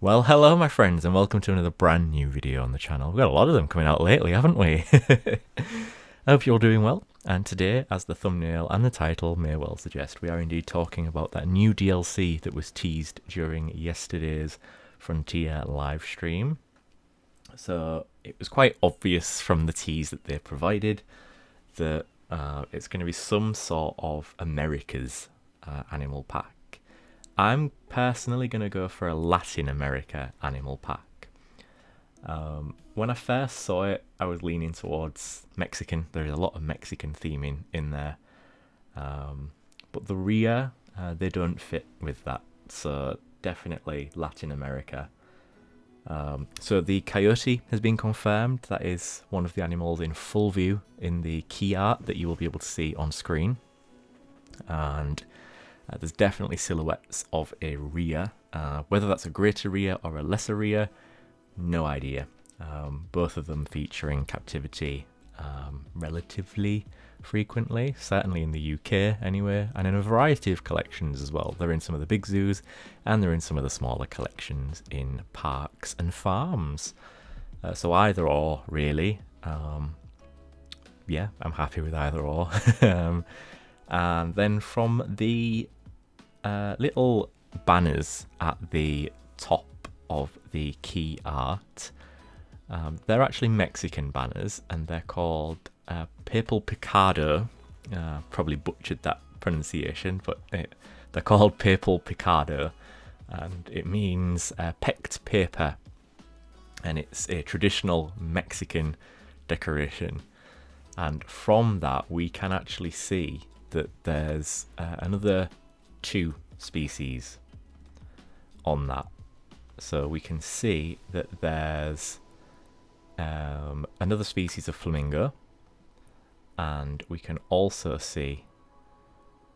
Well, hello my friends, and welcome to another brand new video on the channel. We've got a lot of them coming out lately, haven't we? I hope you're all doing well, and today, as the thumbnail and the title may well suggest, we are indeed talking about that new DLC that was teased during yesterday's Frontier live stream. So it was quite obvious from the tease that they provided that it's going to be some sort of America's animal pack. I'm personally going to go for a Latin America animal pack. When I first saw it, I was leaning towards Mexican. There is a lot of Mexican theming in there. But the Rhea, they don't fit with that. So definitely Latin America. So the coyote has been confirmed. That is one of the animals in full view in the key art that you will be able to see on screen. And there's definitely silhouettes of a Rhea. Whether that's a greater Rhea or a lesser Rhea, no idea. Both of them featuring captivity relatively frequently, certainly in the UK anyway, and in a variety of collections as well. They're in some of the big zoos, and they're in some of the smaller collections in parks and farms. So either or, really. Yeah, I'm happy with either or. And then from the little banners at the top of the key art, they're actually Mexican banners, and they're called Papal Picado. Probably butchered that pronunciation, but they're called Papal Picado, and it means pecked paper, and it's a traditional Mexican decoration. And from that, we can actually see that there's another 2 species on that. So we can see that there's another species of flamingo, and we can also see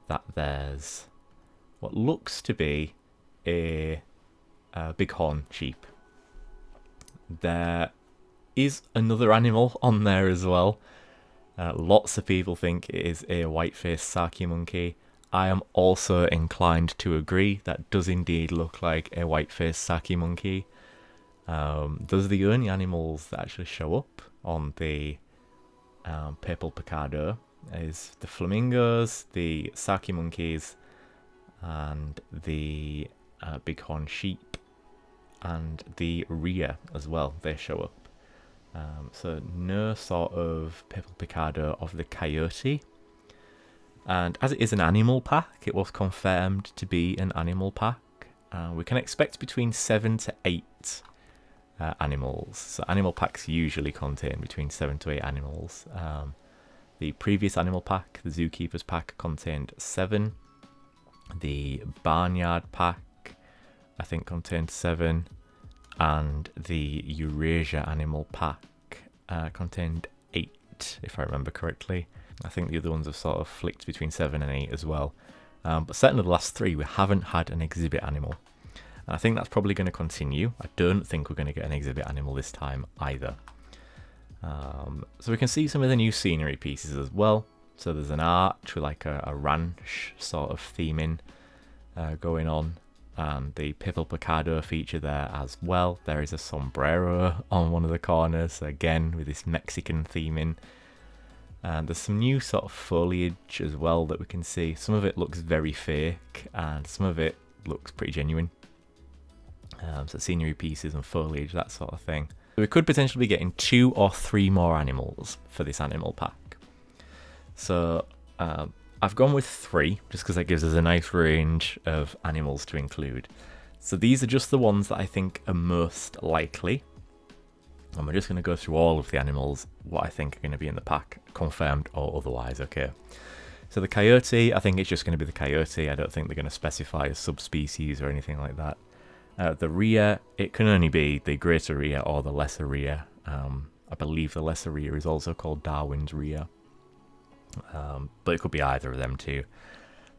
that there's what looks to be a bighorn sheep. There is another animal on there as well. Lots of people think it is a white-faced Saki monkey. I am also inclined to agree. That does indeed look like a white-faced Saki monkey. Those are the only animals that actually show up on the Papal Picado. Is the flamingos, the Saki monkeys, and the bighorn sheep, and the Rhea as well. They show up. So no sort of Papal Picado of the coyote. And as it is an animal pack, it was confirmed to be an animal pack. We can expect between 7 to 8 animals. So animal packs usually contain between 7 to 8 animals. The previous animal pack, the Zookeeper's pack, contained 7. The Barnyard pack, I think, contained 7. And the Eurasia animal pack contained 8, if I remember correctly. I think the other ones have sort of flicked between 7 and 8 as well. But certainly the last 3, we haven't had an exhibit animal. And I think that's probably going to continue. I don't think we're going to get an exhibit animal this time either. So we can see some of the new scenery pieces as well. So there's an arch with like a ranch sort of theming going on. And the Papal Picado feature there as well. There is a sombrero on one of the corners, again with this Mexican theming. And there's some new sort of foliage as well that we can see. Some of it looks very fake, and some of it looks pretty genuine. So scenery pieces and foliage, that sort of thing. So we could potentially be getting 2 or 3 more animals for this animal pack. So I've gone with 3, just because that gives us a nice range of animals to include. So these are just the ones that I think are most likely. And we're just going to go through all of the animals, what I think are going to be in the pack, confirmed or otherwise, okay? So the coyote, I think it's just going to be the coyote. I don't think they're going to specify a subspecies or anything like that. The Rhea, it can only be the greater Rhea or the lesser Rhea. I believe the lesser Rhea is also called Darwin's Rhea. But it could be either of them too.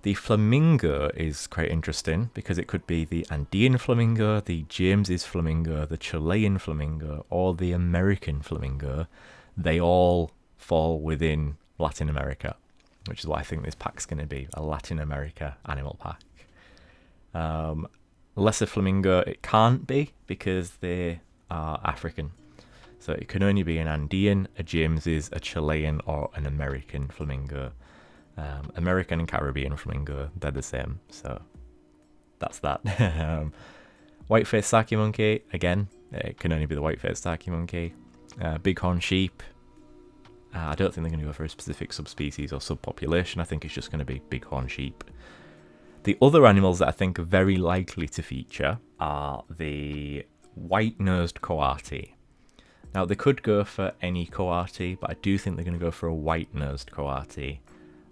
The flamingo is quite interesting because it could be the Andean flamingo, the James's flamingo, the Chilean flamingo, or the American flamingo. They all fall within Latin America, which is what I think this pack's going to be, a Latin America animal pack. Lesser flamingo, it can't be because they are African. So it can only be an Andean, a James's, a Chilean, or an American flamingo. American and Caribbean flamingo, they're the same. So that's that. White-faced saki monkey, again, it can only be the white-faced saki monkey. Bighorn sheep, I don't think they're going to go for a specific subspecies or subpopulation. I think it's just going to be bighorn sheep. The other animals that I think are very likely to feature are the white-nosed coati. Now, they could go for any coati, but I do think they're going to go for a white-nosed coati,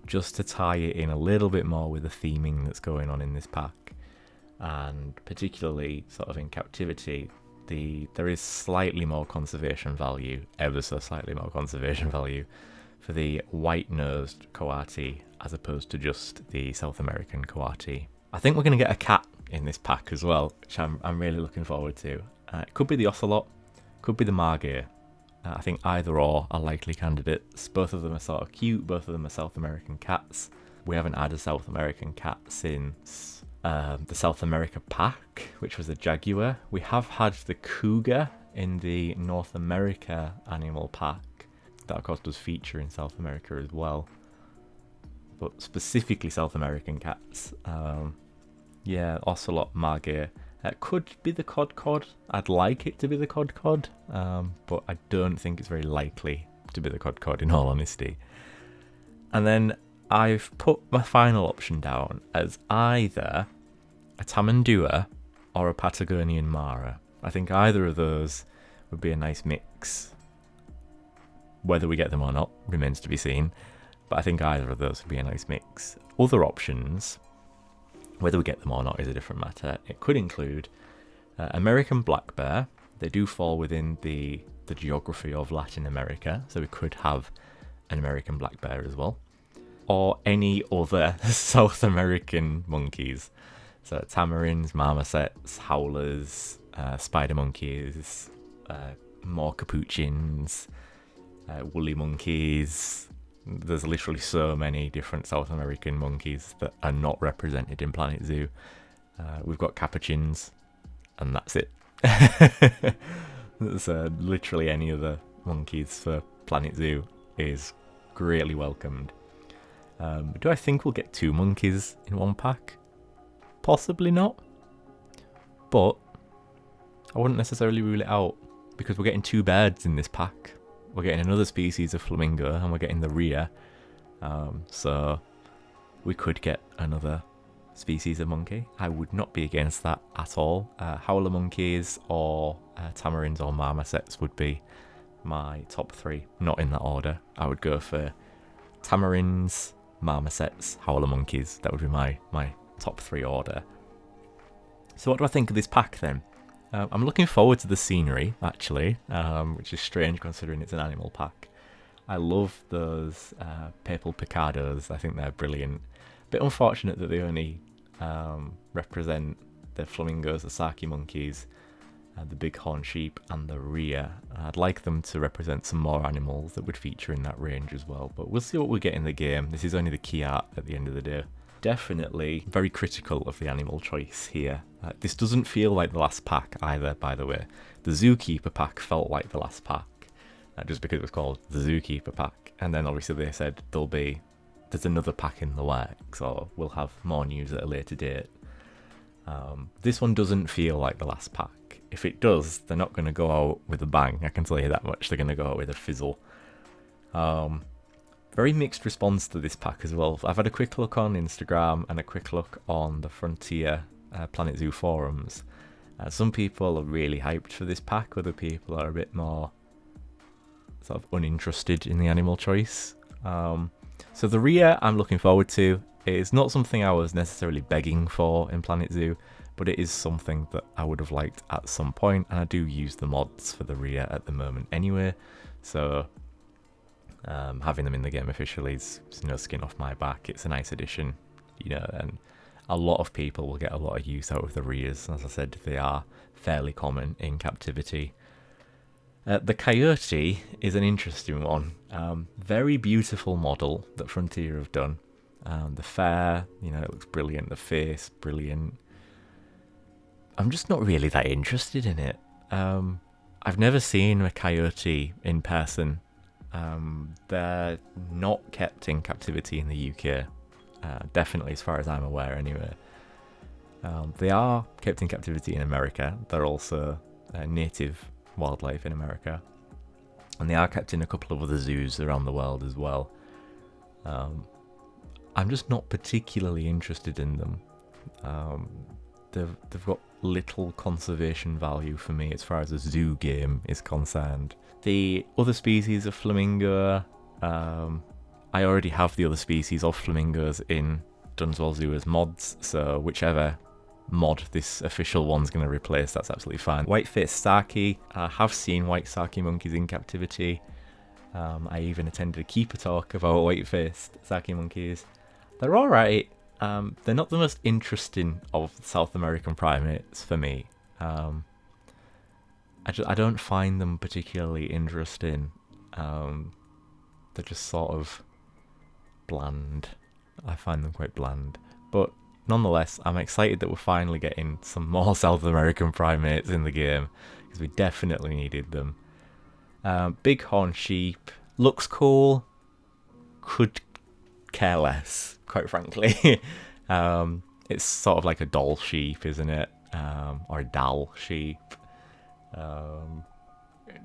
just to tie it in a little bit more with the theming that's going on in this pack. And particularly sort of in captivity, there is slightly more conservation value, ever so slightly more conservation value, for the white-nosed coati as opposed to just the South American coati. I think we're going to get a cat in this pack as well, which I'm really looking forward to. It could be the ocelot, could be the margay. I think either or are likely candidates. Both of them are sort of cute, both of them are South American cats. We haven't had a South American cat since the South America pack, which was a jaguar. We have had the cougar in the North America animal pack. That of course does feature in South America as well, but specifically South American cats. Yeah, ocelot, margay. It could be the cod. I'd like it to be the cod, but I don't think it's very likely to be the cod in all honesty. And then I've put my final option down as either a tamandua or a Patagonian mara. I think either of those would be a nice mix. Whether we get them or not remains to be seen, but I think either of those would be a nice mix. Other options, whether we get them or not is a different matter. It could include American black bear. They do fall within the geography of Latin America, so we could have an American black bear as well. Or any other South American monkeys. So tamarins, marmosets, howlers, spider monkeys, more capuchins, woolly monkeys. There's literally so many different South American monkeys that are not represented in Planet Zoo. We've got capuchins, and that's it. So literally any other monkeys for Planet Zoo is greatly welcomed. Do I think we'll get 2 monkeys in one pack? Possibly not. But I wouldn't necessarily rule it out, because we're getting 2 birds in this pack. We're getting another species of flamingo, and we're getting the rhea. So we could get another species of monkey. I would not be against that at all. Howler monkeys or tamarins or marmosets would be my top 3. Not in that order. I would go for tamarins, marmosets, howler monkeys. That would be my top 3 order. So what do I think of this pack then? I'm looking forward to the scenery, actually, which is strange considering it's an animal pack. I love those papal picados. I think they're brilliant. Bit unfortunate that they only represent the flamingos, the saki monkeys, the bighorn sheep, and the rhea. I'd like them to represent some more animals that would feature in that range as well, but we'll see what we get in the game. This is only the key art at the end of the day. Definitely very critical of the animal choice here. This doesn't feel like the last pack either, by the way. The Zookeeper pack felt like the last pack, just because it was called the Zookeeper pack. And then obviously they said there's another pack in the works, or we'll have more news at a later date. This one doesn't feel like the last pack. If it does, they're not going to go out with a bang, I can tell you that much. They're going to go out with a fizzle. Very mixed response to this pack as well. I've had a quick look on Instagram and a quick look on the Frontier Planet Zoo forums. Some people are really hyped for this pack, other people are a bit more sort of uninterested in the animal choice. So the rhea I'm looking forward to. It's not something I was necessarily begging for in Planet Zoo, but it is something that I would have liked at some point, and I do use the mods for the rhea at the moment anyway, so having them in the game officially is no skin off my back. It's a nice addition, and a lot of people will get a lot of use out of the rheas. As I said, they are fairly common in captivity. The coyote is an interesting one. Very beautiful model that Frontier have done. The fur, it looks brilliant. The face, brilliant. I'm just not really that interested in it. I've never seen a coyote in person. They're not kept in captivity in the UK, definitely as far as I'm aware anyway. They are kept in captivity in America. They're also native wildlife in America. And they are kept in a couple of other zoos around the world as well. I'm just not particularly interested in them. They've got little conservation value for me as far as a zoo game is concerned. The other species of flamingo, I already have the other species of flamingos in Dunswell Zoo as mods, so whichever mod this official one's going to replace, that's absolutely fine. White-faced saki, I have seen white saki monkeys in captivity. I even attended a keeper talk about white-faced saki monkeys. They're alright. They're not the most interesting of South American primates for me. I don't find them particularly interesting. They're just sort of bland. I find them quite bland. But nonetheless, I'm excited that we're finally getting some more South American primates in the game, because we definitely needed them. Bighorn sheep looks cool. Could care less, quite frankly. It's sort of like a doll sheep, isn't it? Or a dal sheep.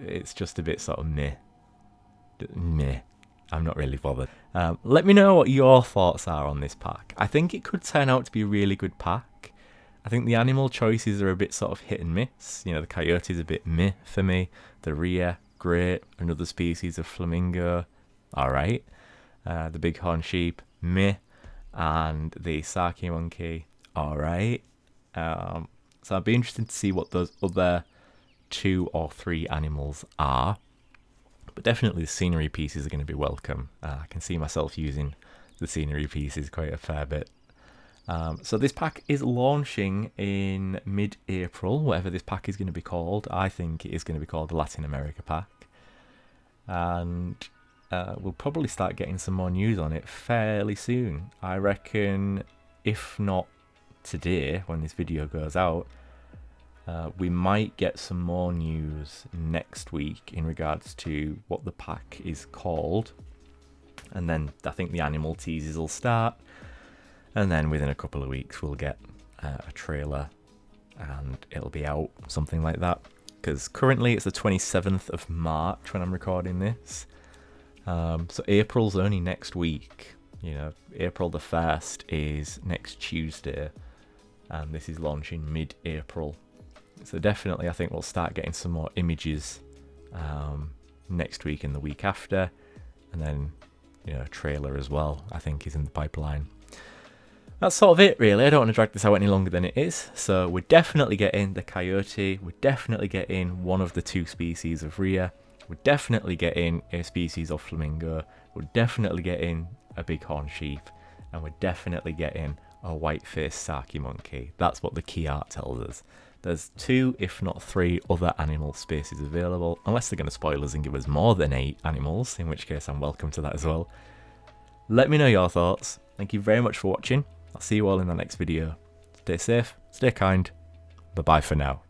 It's just a bit sort of meh. I'm not really bothered. Let me know what your thoughts are on this pack. I think it could turn out to be a really good pack. I think the animal choices are a bit sort of hit and miss. You know, the coyote's a bit meh for me. The rhea, great. Another species of flamingo, alright. The bighorn sheep, meh. And the saki monkey, alright. So I'd be interested to see what those other 2 or 3 animals are. But definitely the scenery pieces are going to be welcome. I can see myself using the scenery pieces quite a fair bit. So this pack is launching in mid-April, whatever this pack is going to be called. I think it is going to be called the Latin America pack. And we'll probably start getting some more news on it fairly soon. I reckon, if not today, when this video goes out, we might get some more news next week in regards to what the pack is called. And then I think the animal teases will start. And then within a couple of weeks we'll get a trailer and it'll be out, something like that. Because currently it's the 27th of March when I'm recording this. So April's only next week. You know, April the 1st is next Tuesday. And this is launching mid-April. So definitely I think we'll start getting some more images next week and the week after. And then, you know, a trailer as well, I think, is in the pipeline. That's sort of it, really. I don't want to drag this out any longer than it is. So we're definitely getting the coyote. We're definitely getting one of the 2 species of rhea. We're definitely getting a species of flamingo. We're definitely getting a bighorn sheep. And we're definitely getting a white-faced saki monkey. That's what the key art tells us. There's 2, if not 3, other animal species available, unless they're going to spoil us and give us more than 8 animals, in which case I'm welcome to that as well. Let me know your thoughts. Thank you very much for watching. I'll see you all in the next video. Stay safe, stay kind. Bye-bye for now.